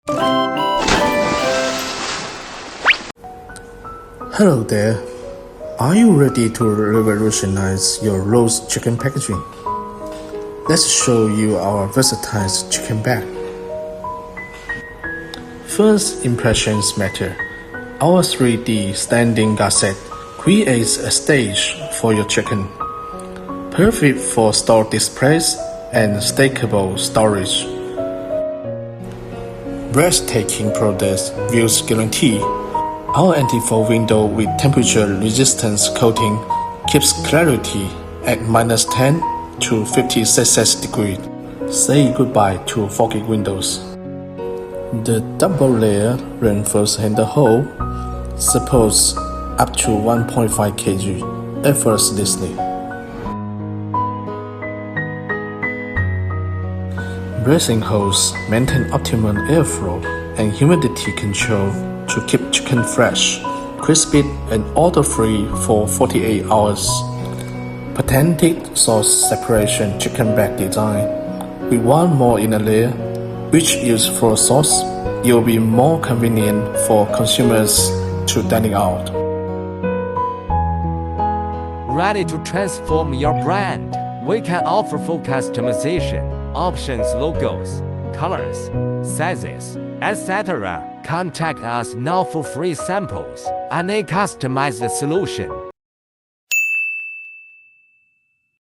Hello there. Are you ready to revolutionize your roast chicken packaging? Let's show you our versatile chicken bag. First impressions matter. Our 3D standing gusset creates a stage for your chicken, perfect for store displays and stackable storage. Breathtaking product views guarantee. Our anti-fall window with temperature resistance coating keeps clarity at -10 to 50 Celsius degrees. Say goodbye to foggy windows. The double layer reinforced handle hole supports up to 1.5 kg effortlessly. Bracing holes maintain optimal airflow and humidity control to keep chicken fresh, crispy, and odor-free for 48 hours. Patented sauce separation chicken bag design. With one more inner layer, which use for sauce, it will be more convenient for consumers to dining out. Ready to transform your brand? We can offer full customization, options, logos, colors, sizes, etc. Contact us now for free samples and a customized solution.